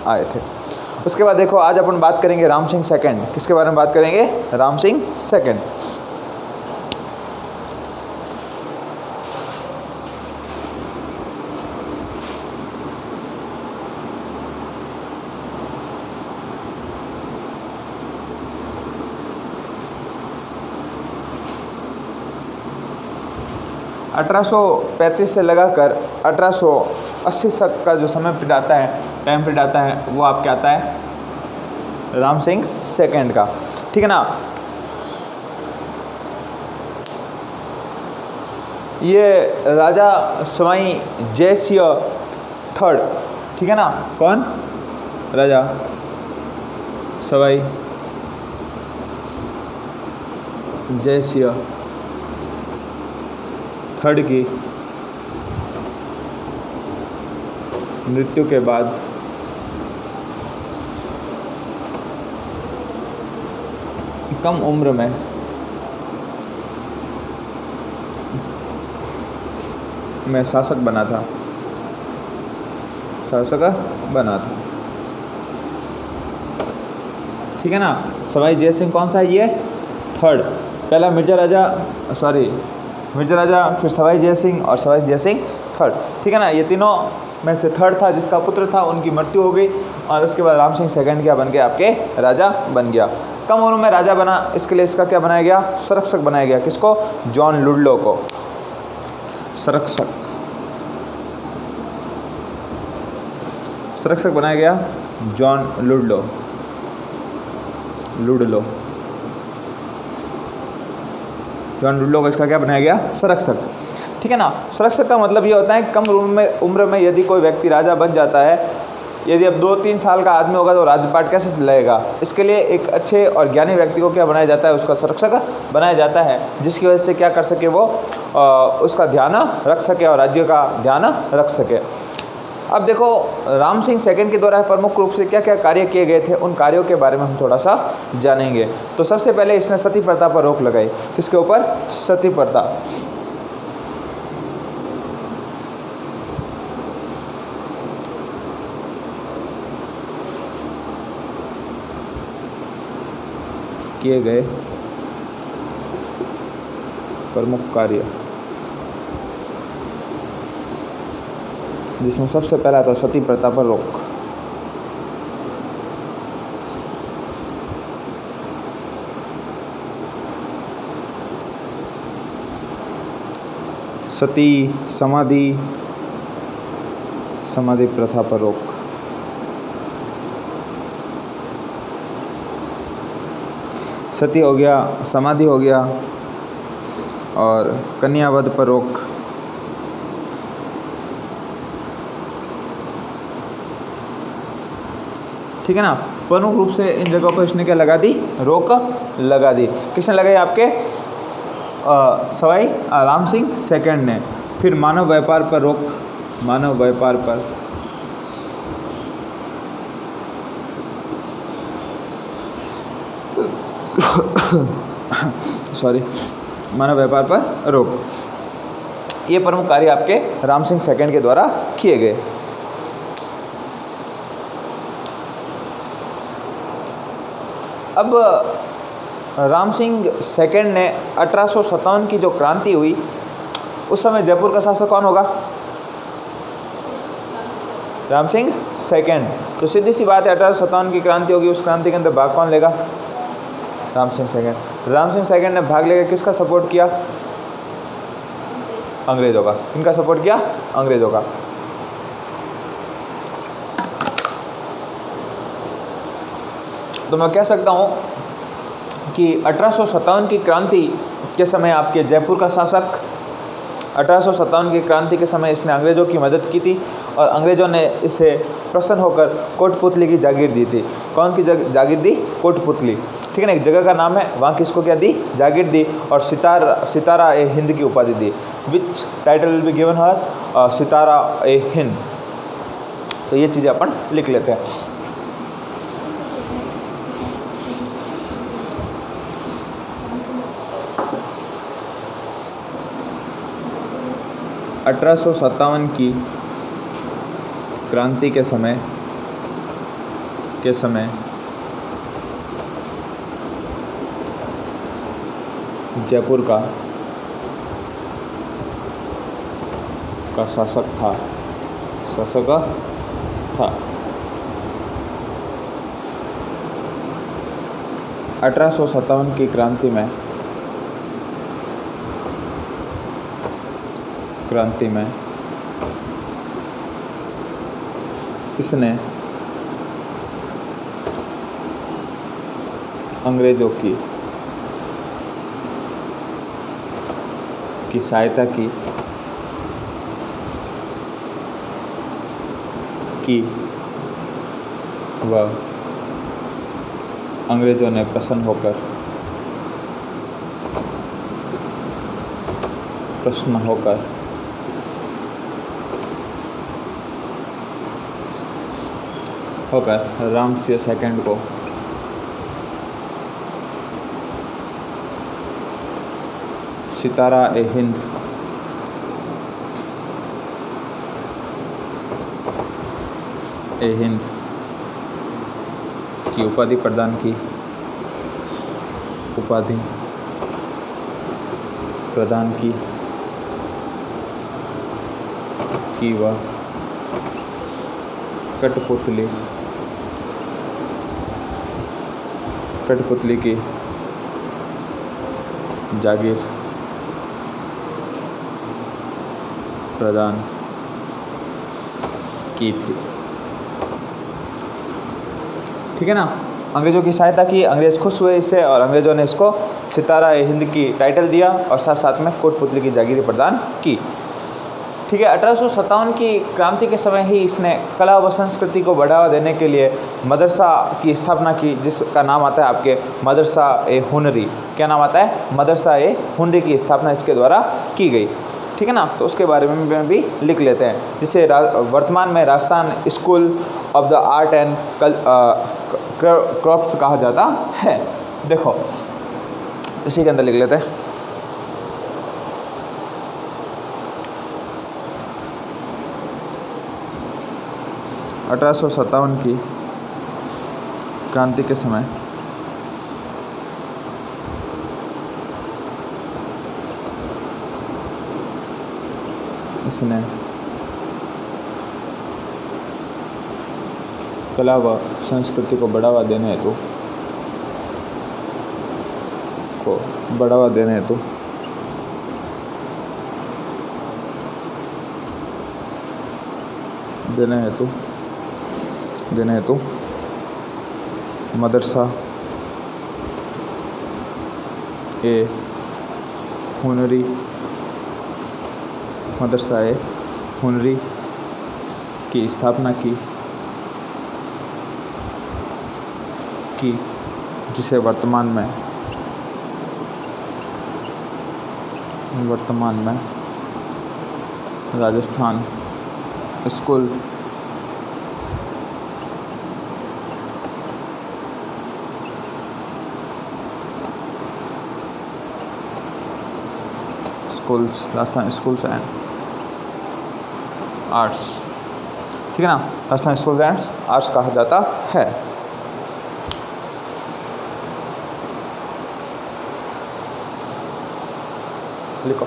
आए थे। उसके बाद देखो आज अपन बात करेंगे राम सिंह सेकंड। किसके बारे में बात करेंगे? राम सिंह सेकंड। 1835 से लगाकर 1880 तक का जो समय पीरियड आता है, टाइम पीरियड आता है, वो आपके आता है राम सिंह सेकंड का। ठीक है ना। ये राजा सवाई जयसिंह थर्ड, ठीक है ना। कौन? राजा सवाई जयसिंह थर्ड की मृत्यु के बाद कम उम्र में शासक बना था, ठीक है ना। सवाई जय सिंह कौन सा है? ये थर्ड। पहला मिर्जा राजा, फिर सवाई जय सिंह और सवाई जय सिंह थर्ड, ठीक है ना। ये तीनों में से थर्ड था, जिसका पुत्र था, उनकी मृत्यु हो गई और उसके बाद राम सिंह सेकंड क्या बन गया? आपके राजा बन गया। कम उम्र में राजा बना, इसके लिए इसका क्या बनाया गया? संरक्षक बनाया गया। किसको? जॉन लुडलो को संरक्षक बनाया गया। जॉन लुडलो को इसका क्या बनाया गया? संरक्षक, ठीक है ना। संरक्षक का मतलब ये होता है कम उम्र में यदि कोई व्यक्ति राजा बन जाता है, यदि अब 2-3 साल का आदमी होगा तो राज्यपाट कैसे चलाएगा? इसके लिए एक अच्छे और ज्ञानी व्यक्ति को क्या बनाया जाता है? उसका संरक्षक बनाया जाता है, जिसकी वजह से क्या कर सके वो उसका ध्यान रख सके और राज्य का ध्यान रख सके। अब देखो राम सिंह सेकंड के द्वारा प्रमुख रूप से क्या क्या कार्य किए गए थे, उन कार्यों के बारे में हम थोड़ा सा जानेंगे। तो सबसे पहले इसने सती प्रथा पर रोक लगाई। किसके ऊपर? सती प्रथा। किए गए प्रमुख कार्य, जिसमें सबसे पहला था सती प्रथा पर रोक। सती समाधि प्रथा पर रोक। सती हो गया, समाधि हो गया और कन्यावध पर रोक। ठीक है ना। प्रमुख रूप से इन जगहों पर इसने क्या लगा दी? रोक लगा दी। किसने लगाई? आपके सवाई राम सिंह सेकंड ने। फिर मानव व्यापार पर रोक, मानव व्यापार पर मानव व्यापार पर रोक। ये प्रमुख कार्य आपके राम सिंह सेकंड के द्वारा किए गए। अब राम सिंह सेकंड ने 1857 की जो क्रांति हुई, उस समय जयपुर का शासक कौन होगा? राम सिंह सेकंड। तो सीधी सी बात है, 1857 की क्रांति होगी, उस क्रांति के अंदर भाग कौन लेगा? राम सिंह सेकंड। राम सिंह सेकंड ने भाग लेकर किसका सपोर्ट किया? अंग्रेजों का। किनका सपोर्ट किया? अंग्रेजों का। तो मैं कह सकता हूँ कि 1857 की क्रांति के समय आपके जयपुर का शासक, 1857 की क्रांति के समय इसने अंग्रेज़ों की मदद की थी और अंग्रेज़ों ने इसे प्रसन्न होकर कोटपुतली की जागीर दी थी। कौन की जागीर दी? कोटपुतली, ठीक है ना। एक जगह का नाम है, वहाँ किसको क्या दी? जागीर दी और सितारा ए हिंद की उपाधि दी। Which title will be given her? Sitara e Hind. तो ये चीज़ें अपन लिख लेते हैं। की क्रांति के समय के समय जयपुर का शासक था। 1857 की क्रांति में इसने अंग्रेजों की सहायता की वह अंग्रेजों ने प्रसन्न होकर रामसिंह सेकंड को सितारा-ए-हिंद की उपाधि प्रदान की वह कठपुतली की जागीर प्रदान की थी। ठीक है ना। अंग्रेज़ों की सहायता की, अंग्रेज़ खुश हुए इससे और अंग्रेज़ों ने इसको सितारा-ए-हिंद की टाइटल दिया और साथ साथ में कठपुतली की जागीर प्रदान की। ठीक है। 1857 की क्रांति के समय ही इसने कला व संस्कृति को बढ़ावा देने के लिए मदरसा की स्थापना की, जिसका नाम आता है आपके मदरसा-ए-हुनरी। क्या नाम आता है? मदरसा-ए-हुनरी की स्थापना इसके द्वारा की गई। ठीक है ना। तो उसके बारे में भी लिख लेते हैं, जिसे वर्तमान में Rajasthan school of the art and crafts कहा जाता है। देखो इसी के अंदर लिख लेते हैं। (1857) की क्रांति के समय इसने कला व संस्कृति को बढ़ावा देने हेतु मदरसा-ए-हुनरी की स्थापना की, जिसे वर्तमान में Rajasthan school Rajasthan schools and arts, ठीक है ना, राजस्थान स्कूल्स एंड आर्ट्स कहा जाता है। लिखो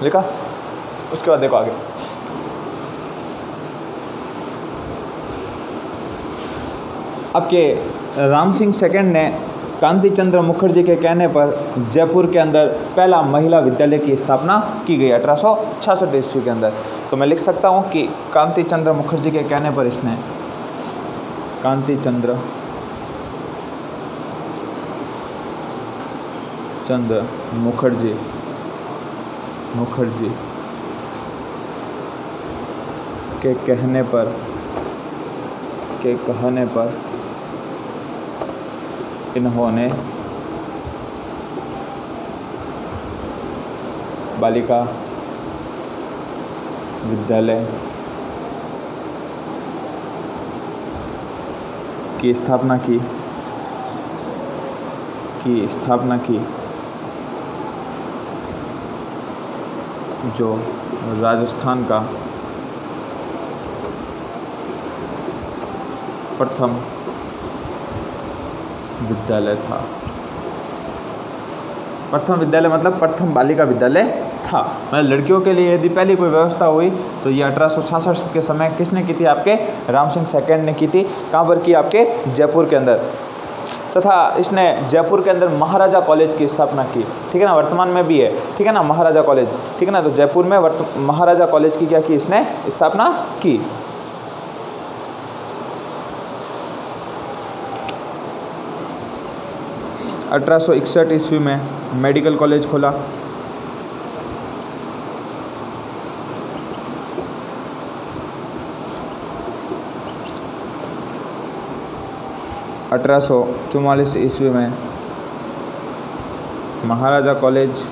लिखा। उसके बाद देखो आगे, आपके राम सिंह सेकंड ने कांति चंद्र मुखर्जी के कहने पर जयपुर के अंदर पहला महिला विद्यालय की स्थापना की गई 1866 ईस्वी के अंदर। तो मैं लिख सकता हूँ कि कांति चंद्र मुखर्जी के कहने पर इसने कांति चंद्र मुखर्जी के कहने पर के कहने पर इन्होंने बालिका विद्यालय की स्थापना की जो राजस्थान का प्रथम विद्यालय था। प्रथम विद्यालय मतलब प्रथम बालिका विद्यालय था। मतलब लड़कियों के लिए यदि पहली कोई व्यवस्था हुई तो ये 1866 के समय किसने की थी? आपके राम सिंह सेकंड ने की थी। कहाँ पर की? आपके जयपुर के अंदर। तथा इसने जयपुर के अंदर महाराजा कॉलेज की स्थापना की। ठीक है ना, वर्तमान में भी है। ठीक है ना, महाराजा कॉलेज। ठीक है ना, तो जयपुर में महाराजा कॉलेज की क्या की? इसने स्थापना की। अठारह सौ 61 ईस्वी में मेडिकल कॉलेज खोला। अठारह सौ 44 ईस्वी में महाराजा कॉलेज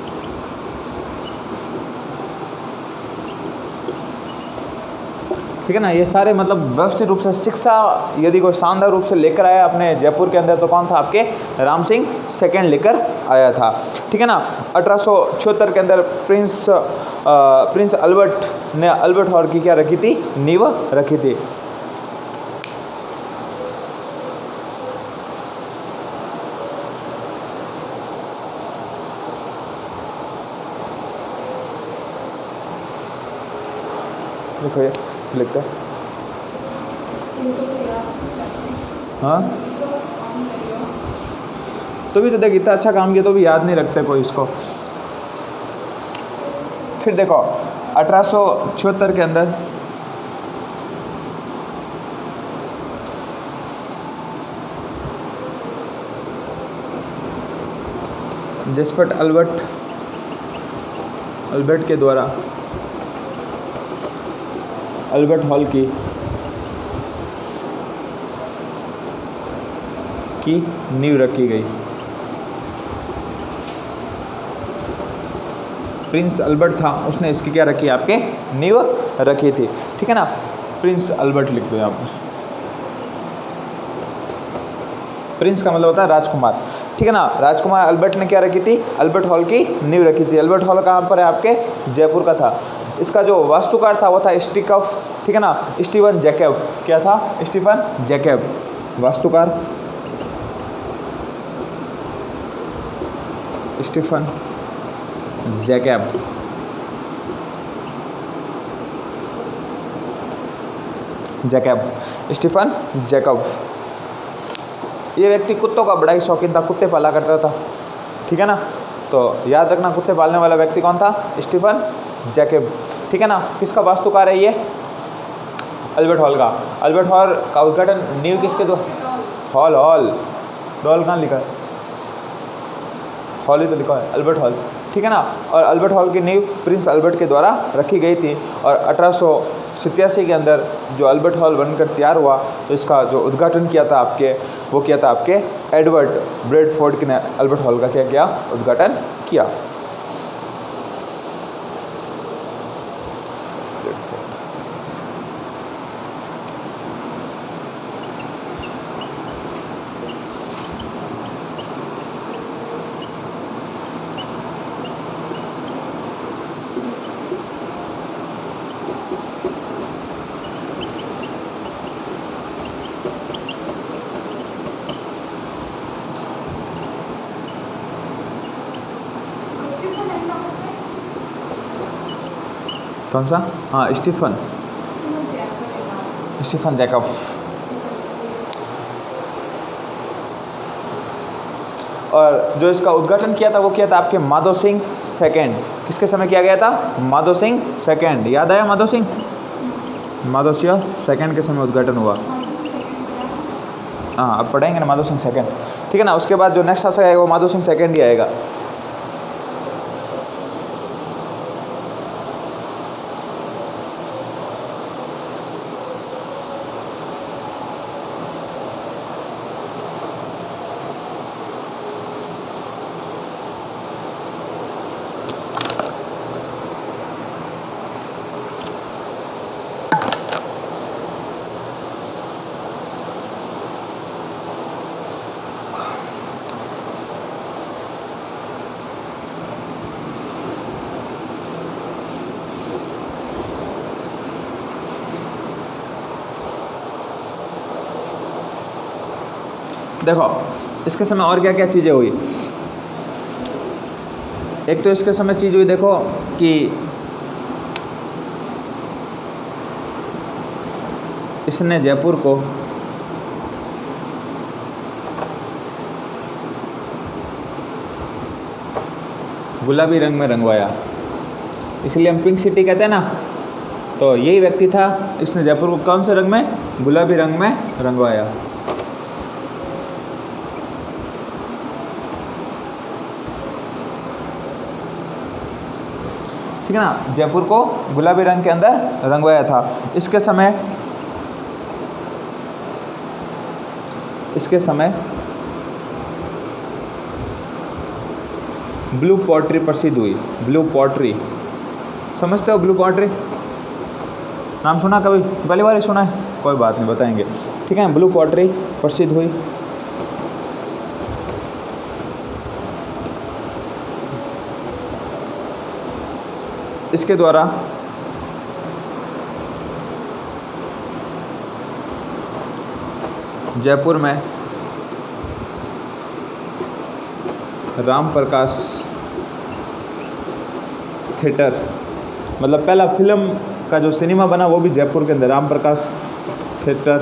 ठीक है ना, ये सारे मतलब व्यवस्थित रूप से शिक्षा यदि कोई शानदार रूप से लेकर आया अपने जयपुर के अंदर तो कौन था? आपके राम सिंह सेकंड लेकर आया था। ठीक है ना, 1876 के अंदर प्रिंस अल्बर्ट ने अल्बर्ट हॉल की क्या रखी थी? नींव रखी थी। देखो ये लिखते हैं। हाँ तो भी तो देख इतना अच्छा काम किया तो भी याद नहीं रखते कोई इसको। फिर देखो 1876 के अंदर जेस्फर्ट अल्बर्ट के द्वारा अल्बर्ट हॉल की नींव रखी गई। प्रिंस अल्बर्ट था, उसने इसकी क्या रखी? आपके नींव रखी थी। ठीक है ना, प्रिंस अल्बर्ट लिख दो यहाँ पर। प्रिंस का मतलब होता है राजकुमार। ठीक है ना, राजकुमार अल्बर्ट ने क्या रखी थी? अल्बर्ट हॉल की नींव रखी थी। अल्बर्ट हॉल कहाँ पर है? आपके जयपुर का था। इसका जो वास्तुकार था वो था स्टिकफ। ठीक है ना, स्टीफन जैकब। क्या था? स्टीफन जैकब वास्तुकार। Stephen Jacob Stephen Jacob. ये व्यक्ति कुत्तों का बड़ा ही शौकीन था, कुत्ते पाला करता था। ठीक है ना, तो याद रखना कुत्ते पालने वाला व्यक्ति कौन था? Stephen Jacob. ठीक है ना, किसका वास्तुकार है ये? अल्बर्ट हॉल का। अल्बर्ट हॉल का उद्घाटन नींव किसके दो? हॉल कहाँ लिखा है? हॉल ही तो लिखा है, अल्बर्ट हॉल। ठीक है ना, और अल्बर्ट हॉल की नींव प्रिंस अल्बर्ट के द्वारा रखी गई थी। और 1887 के अंदर जो अल्बर्ट हॉल बनकर तैयार हुआ तो इसका जो उद्घाटन किया था आपके एडवर्ड ब्रेडफोर्ड ने अल्बर्ट हॉल का क्या किया? उद्घाटन किया। कौन सा? हाँ, स्टीफन जैकब। और जो इसका उद्घाटन किया था वो किया था आपके माधो सिंह सेकंड। किसके समय किया गया था? माधो सिंह सेकंड। याद आया? माधो सिंह सेकंड के समय उद्घाटन हुआ। हाँ, अब पढ़ेंगे ना माधो सिंह सेकंड। ठीक है ना, उसके बाद जो नेक्स्ट आएगा वो माधो सिंह सेकंड ही आएगा। देखो इसके समय और क्या क्या चीज़ें हुई। एक तो इसके समय चीज़ हुई देखो कि इसने जयपुर को गुलाबी रंग में रंगवाया, इसलिए हम पिंक सिटी कहते हैं ना। तो यही व्यक्ति था, इसने जयपुर को कौन से रंग में, गुलाबी रंग में रंगवाया। ठीक है ना, जयपुर को गुलाबी रंग के अंदर रंगवाया था। इसके समय ब्लू पॉटरी प्रसिद्ध हुई। ब्लू पॉटरी समझते हो? ब्लू पॉटरी नाम सुना कभी? पहली बार ही सुना है, कोई बात नहीं, बताएंगे। ठीक है, ब्लू पॉटरी प्रसिद्ध हुई। इसके द्वारा जयपुर में राम प्रकाश थिएटर, मतलब पहला फिल्म का जो सिनेमा बना वो भी जयपुर के अंदर राम प्रकाश थिएटर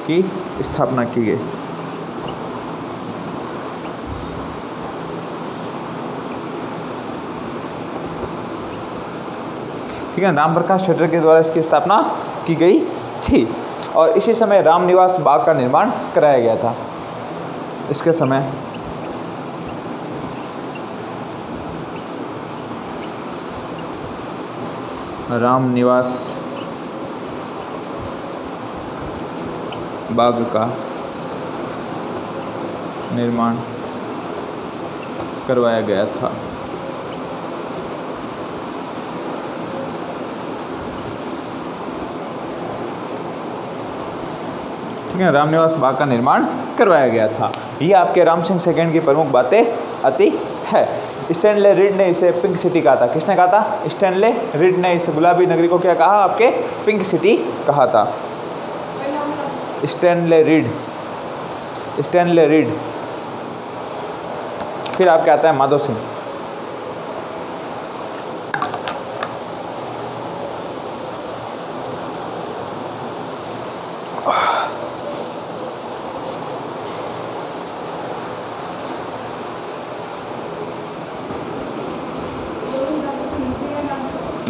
की स्थापना की गई। ठीक है, राम प्रकाश थिएटर के द्वारा इसकी स्थापना की गई थी। और इसी समय रामनिवास बाग का निर्माण कराया गया था। इसके समय रामनिवास बाग का निर्माण करवाया गया था। ठीक है, रामनिवास बाग का निर्माण करवाया गया था। ये आपके राम सिंह सेकंड की प्रमुख बातें आती है। स्टैनले रीड ने इसे पिंक सिटी कहा था। किसने कहा था? स्टैनले रीड ने इस गुलाबी नगरी को क्या कहा? आपके पिंक सिटी कहा था। Stanley read. फिर आपके आता है माधो सिंह।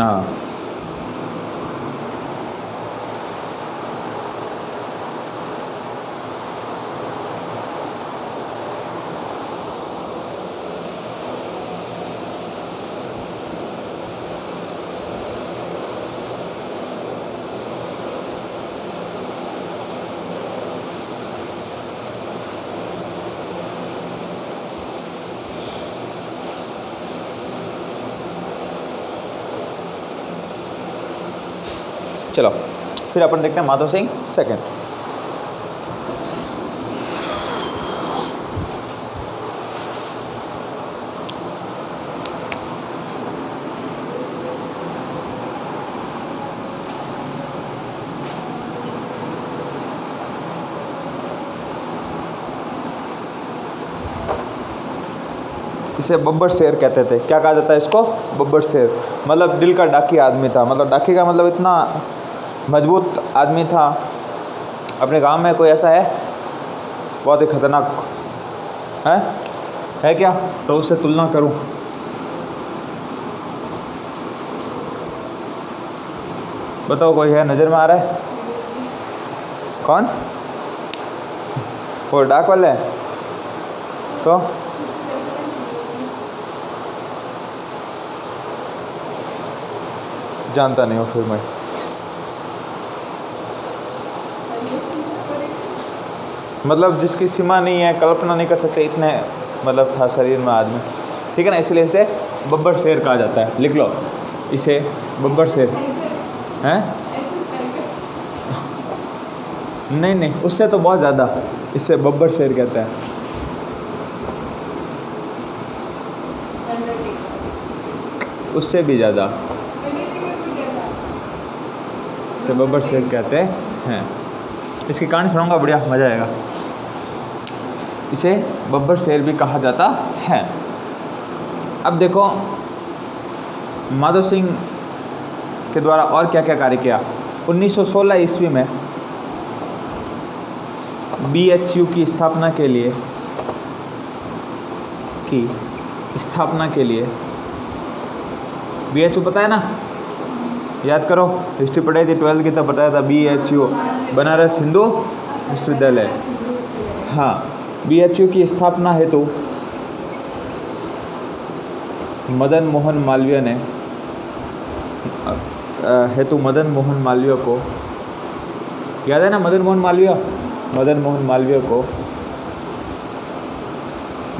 हाँ, चलो फिर अपन देखते हैं माधो सिंह सेकंड। इसे बब्बर शेर कहते थे। क्या कहा जाता है इसको? बब्बर शेर। मतलब दिल का डाकी आदमी था। मतलब डाकी का मतलब इतना मजबूत आदमी था। अपने गांव में कोई ऐसा है बहुत ही खतरनाक है क्या? तो उससे तुलना करूं, बताओ कोई है नज़र में आ रहा है? कौन? वो डाक वाले हैं? तो जानता नहीं हूँ फिर मैं। मतलब जिसकी सीमा नहीं है, कल्पना नहीं कर सकते, इतने मतलब था शरीर में आदमी। ठीक है ना, इसलिए इसे बब्बर शेर कहा जाता है। लिख लो इसे बब्बर शेर। हैं? नहीं, उससे तो बहुत ज़्यादा, इसे बब्बर शेर कहता है। उससे भी ज़्यादा इसे बब्बर शेर कहते हैं। इसकी कहानी सुनाऊंगा, बढ़िया मज़ा आएगा। इसे बब्बर शेर भी कहा जाता है। अब देखो माधो सिंह के द्वारा और क्या क्या कार्य किया। 1916 ईस्वी में BHU की स्थापना के लिए BHU पता है ना, याद करो, हिस्ट्री पढ़ाई थी 12th की, तब बताया था BHU, बनारस हिंदू विश्वविद्यालय। हाँ, BHU की स्थापना हेतु मदन मोहन मालवीय को, याद है ना मदन मोहन मालवीय को,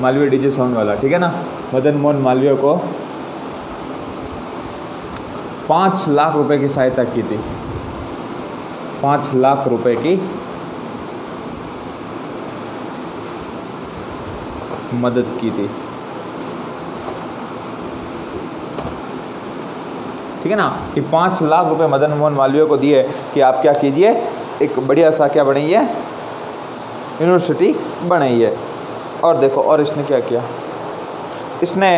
मालवीय डीजे साउंड वाला, ठीक है ना, मदन मोहन मालवीय को 5 लाख रुपए की सहायता की थी। 5 लाख रुपए की मदद की थी, ठीक है ना, कि 5 लाख रुपए मदन मोहन मालवीय को दिए कि आप क्या कीजिए, एक बढ़िया सा क्या बनाइए, यूनिवर्सिटी बनाइए। और देखो और इसने क्या किया, इसने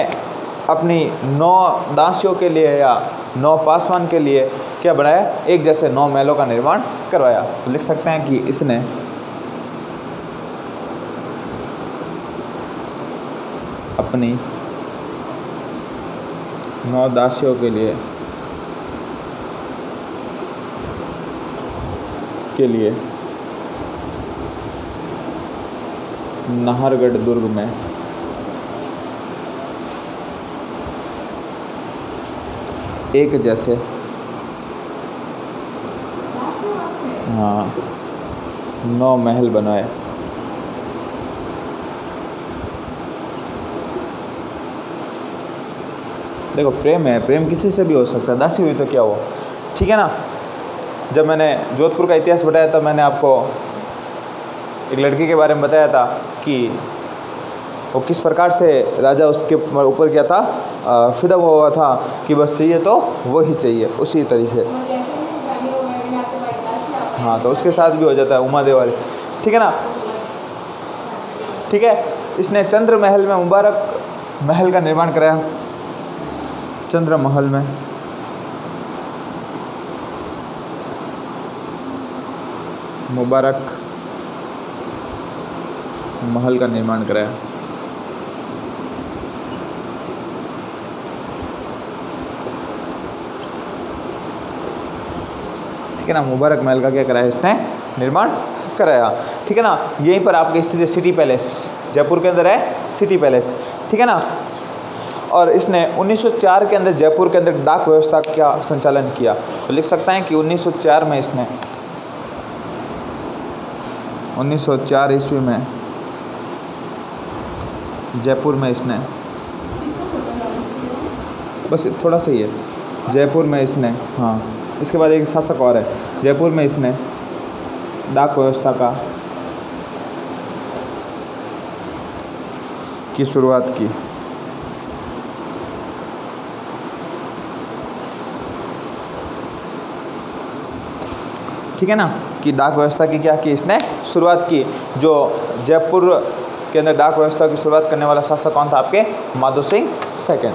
अपनी 9 दासियों के लिए या 9 पासवान के लिए क्या बनाया, एक जैसे 9 महलों का निर्माण करवाया। तो लिख सकते हैं कि इसने अपनी 9 दासियों के लिए नाहरगढ़ दुर्ग में एक जैसे 9 महल बनाए। देखो प्रेम है, प्रेम किसी से भी हो सकता है, दासी हुई तो क्या हुआ, ठीक है ना। जब मैंने जोधपुर का इतिहास बताया था, मैंने आपको एक लड़की के बारे में बताया था कि वो किस प्रकार से राजा उसके ऊपर क्या था, फिदा हुआ था कि बस चाहिए तो वही चाहिए, उसी तरीके से। हाँ, तो उसके साथ भी हो जाता है उमा देवारी, ठीक है ना। ठीक है, इसने चंद्र महल में मुबारक महल का निर्माण कराया। चंद्र महल में मुबारक महल का निर्माण कराया। ठीक है ना, मुबारक महल का क्या कराया, इसने निर्माण कराया। ठीक है ना, यहीं पर आपकी स्थित है सिटी पैलेस, जयपुर के अंदर है सिटी पैलेस, ठीक है ना। और इसने 1904 के अंदर जयपुर के अंदर डाक व्यवस्था का संचालन किया। तो लिख सकते हैं कि 1904 में इसने 1904 ईस्वी में जयपुर में इसने, बस थोड़ा सा ही है, जयपुर में इसने, हाँ इसके बाद एक शासक और है, जयपुर में इसने डाक व्यवस्था की शुरुआत की। ठीक है ना, कि डाक व्यवस्था की क्या की इसने शुरुआत की। जो जयपुर के अंदर डाक व्यवस्था की शुरुआत करने वाला शासक कौन था, आपके माधो सिंह सेकंड।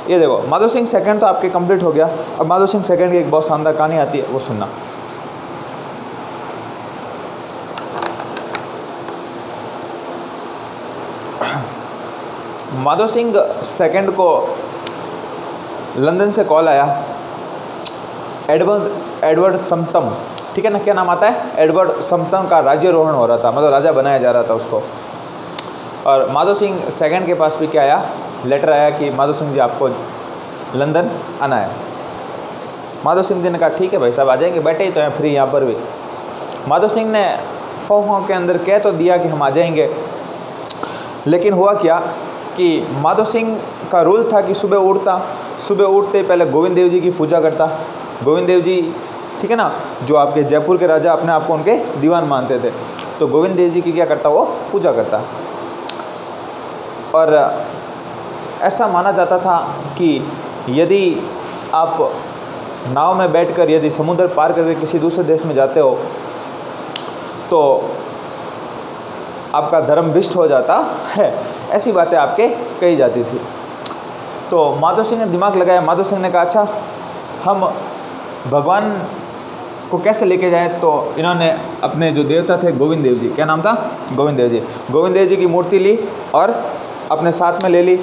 ये देखो माधो सिंह सेकंड तो आपके कंप्लीट हो गया। अब माधो सिंह सेकंड की एक बहुत शानदार कहानी आती है, वो सुनना। माधो सिंह सेकंड को लंदन से कॉल आया, एडवर्ड समतम, ठीक है ना, क्या नाम आता है, एडवर्ड समतम का राज्यारोहण हो रहा था, मतलब राजा बनाया जा रहा था उसको। और माधो सिंह सेकंड के पास भी क्या आया, लेटर आया कि माधो सिंह जी आपको लंदन आना है। माधो सिंह जी ने कहा ठीक है भाई साहब आ जाएंगे, बैठे ही तो हैं फ्री यहाँ पर भी। माधो सिंह ने फ़ौहों के अंदर कह तो दिया कि हम आ जाएंगे, लेकिन हुआ क्या कि माधो सिंह का रूल था कि सुबह उठते पहले गोविंद देव जी की पूजा करता। गोविंद देव जी, ठीक है ना, जो आपके जयपुर के राजा अपने आप को उनके दीवान मानते थे, तो गोविंद देव जी की क्या करता, वो पूजा करता। और ऐसा माना जाता था कि यदि आप नाव में बैठकर यदि समुद्र पार करके किसी दूसरे देश में जाते हो तो आपका धर्म भ्रष्ट हो जाता है, ऐसी बातें आपके कही जाती थी। तो माधव सिंह ने दिमाग लगाया। माधव सिंह ने कहा अच्छा हम भगवान को कैसे लेके जाएं। तो इन्होंने अपने जो देवता थे गोविंद देव जी, क्या नाम था, गोविंद देव जी, गोविंद देव जी की मूर्ति ली और अपने साथ में ले ली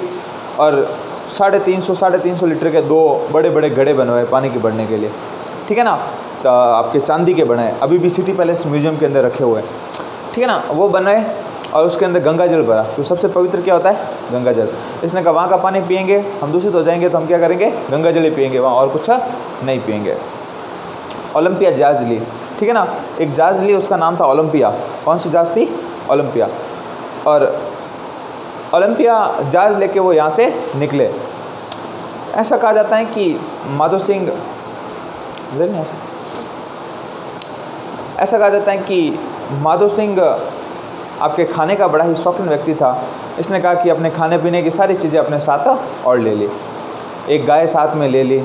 और 350 लीटर के 2 बड़े बड़े घड़े बनवाए पानी के भरने के लिए, ठीक है ना। तो आपके चांदी के बनाए, अभी भी सिटी पैलेस म्यूजियम के अंदर रखे हुए हैं, ठीक है ना। वो बनाए और उसके अंदर गंगा जल भरा। तो सबसे पवित्र क्या होता है, गंगा जल। इसने कहा वहाँ का पानी पिएंगे हम दूषित हो जाएंगे, तो हम क्या करेंगे, गंगा जल ही पिएंगे, वहाँ और कुछ नहीं पिएंगे। ओलंपिया जहाज ली, ठीक है ना, एक जहाज ली, उसका नाम था ओलंपिया। कौन सी जहाज थी, ओलंपिया। और ओलंपिया जहाज लेके वो यहाँ से निकले। ऐसा कहा जाता है कि माधव सिंह, ऐसा कहा जाता है कि माधव सिंह आपके खाने का बड़ा ही शौकीन व्यक्ति था। इसने कहा कि अपने खाने पीने की सारी चीज़ें अपने साथ और ले ली, एक गाय साथ में ले ली,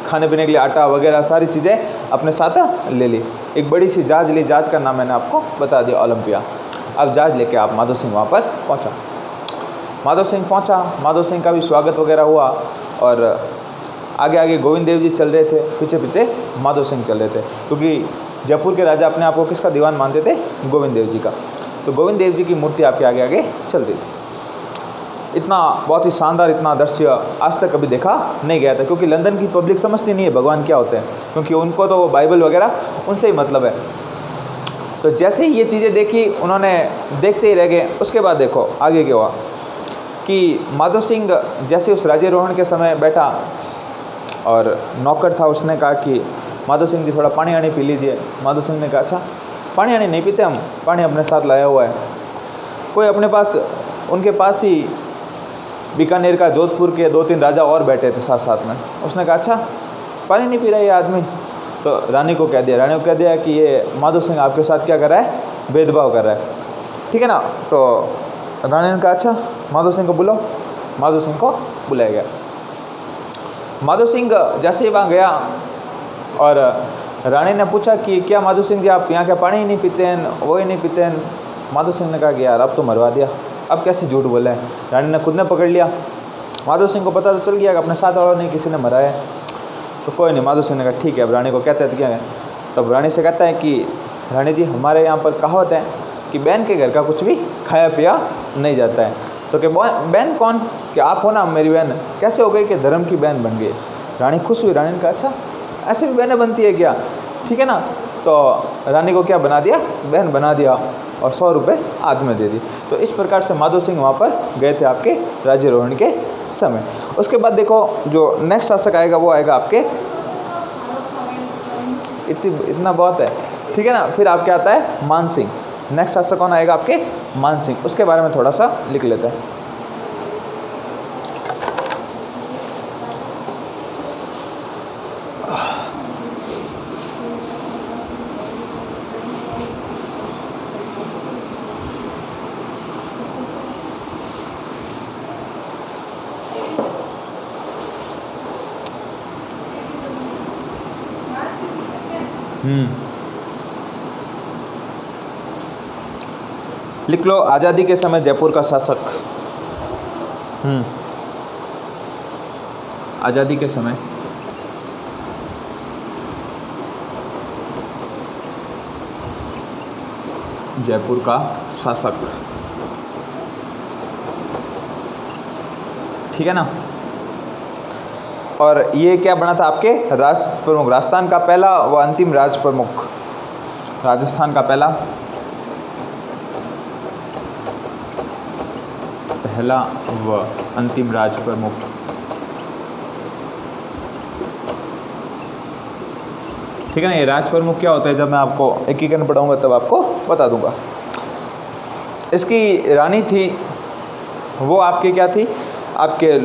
खाने पीने के लिए आटा वगैरह सारी चीज़ें अपने साथ ले ली। एक बड़ी सी जहाज ली, जहाज का नाम मैंने आपको बता दिया, ओलंपिया। अब जहाज लेके आप माधव सिंह वहाँ पर पहुँचा। माधव सिंह पहुँचा, माधव सिंह का भी स्वागत वगैरह हुआ और आगे आगे गोविंद देव जी चल रहे थे, पीछे पीछे माधव सिंह चल रहे थे, क्योंकि जयपुर के राजा अपने आप को किसका दीवान मानते थे, गोविंद देव जी का। तो गोविंद देव जी की मूर्ति आपके आगे आगे चल रही थी। इतना बहुत ही शानदार, इतना दृश्य आज तक कभी देखा नहीं गया था, क्योंकि लंदन की पब्लिक समझती नहीं है भगवान क्या होते हैं, क्योंकि उनको तो बाइबल वगैरह उनसे ही मतलब है। तो जैसे ही ये चीज़ें देखी उन्होंने देखते ही रह गए। उसके बाद देखो आगे क्या हुआ कि माधव सिंह जैसे उस राज्यारोहण के समय बैठा और नौकर था, उसने कहा कि माधव सिंह जी थोड़ा पानी आनी पी लीजिए। माधव सिंह ने कहा अच्छा पानी आनी नहीं पीते हम, पानी अपने साथ लाया हुआ है। कोई अपने पास, उनके पास ही बीकानेर का, जोधपुर के 2-3 राजा और बैठे थे साथ साथ में। उसने कहा अच्छा पानी नहीं पी रहा ये आदमी। तो रानी को कह दिया, रानी को कह दिया कि ये माधव सिंह आपके साथ क्या कर रहा है, भेदभाव कर रहा है, ठीक है ना। तो रानी ने कहा अच्छा माधव सिंह को बुलाओ। माधव सिंह को बुलाया गया। माधव सिंह जैसे ही वहाँ गया और रानी ने पूछा कि क्या माधव सिंह जी आप यहाँ क्या पानी ही नहीं पीते हैं, वो ही नहीं पीते हैं। माधव सिंह ने कहा कि यार अब तो मरवा दिया, अब कैसे झूठ बोला है। रानी ने खुद ने पकड़ लिया। माधव सिंह को पता तो चल गया कि अपने साथ वालों नहीं किसी ने मराया है। तो कोई नहीं, माधव सिंह ने कहा ठीक है। अब रानी को कहते हैं तो क्या है, तब रानी से कहता है कि रानी जी हमारे यहाँ पर कहावत है कि बहन के घर का कुछ भी खाया पिया नहीं जाता है। तो क्या बहन कौन, कि आप हो ना मेरी बहन, कैसे हो गई कि धर्म की बहन बन गई। रानी खुश हुई। रानी ने कहा अच्छा ऐसे भी बहनें बनती है क्या, ठीक है ना। तो रानी को क्या बना दिया, बहन बना दिया और 100 रुपये हाथ में दे दी। तो इस प्रकार से माधव सिंह वहाँ पर गए थे आपके राज्यारोहण के समय। उसके बाद देखो जो नेक्स्ट शासक आएगा वो आएगा आपके, इतना बहुत है, ठीक है ना। फिर आपके आता है मान सिंह। नेक्स्ट शासक कौन आएगा आपके, मान सिंह। उसके बारे में थोड़ा सा लिख लेते हैं। लिख लो आज़ादी के समय जयपुर का शासक। आज़ादी के समय जयपुर का शासक, ठीक है ना। और ये क्या बना था आपके राष्ट्र प्रमुख, राजस्थान का पहला व अंतिम राज प्रमुख, राजस्थान का पहला व अंतिम राज प्रमुख। ठीक है ना। ये राज प्रमुख क्या होता है, जब मैं आपको एकीकरण पढ़ाऊंगा तब आपको बता दूंगा। इसकी रानी थी वो आपके क्या थी, आपके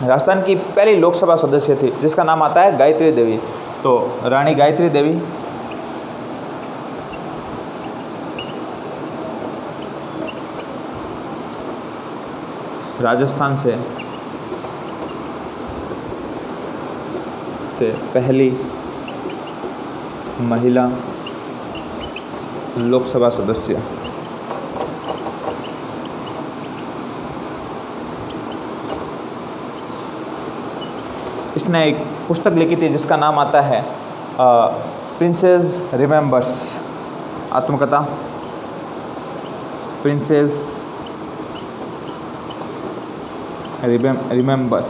राजस्थान की पहली लोकसभा सदस्य थी, जिसका नाम आता है गायत्री देवी। तो रानी गायत्री देवी राजस्थान से से पहली महिला लोकसभा सदस्य। इसने एक पुस्तक लिखी थी जिसका नाम आता है प्रिंसेस रिमेंबर्स, आत्मकथा प्रिंसेस रिमेंबर।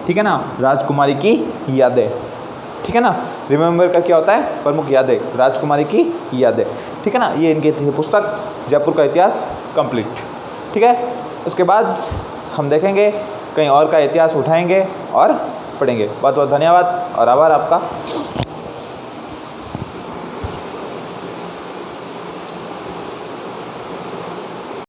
ठीक है ना, राजकुमारी की यादें। ठीक है ना, रिमेंबर का क्या होता है, प्रमुख यादें, राजकुमारी की यादें। ठीक है ना, ये इनकी थी पुस्तक जयपुर का इतिहास कंप्लीट। ठीक है, उसके बाद हम देखेंगे कहीं और का इतिहास उठाएंगे और पढ़ेंगे। बहुत बहुत धन्यवाद और आभार आपका।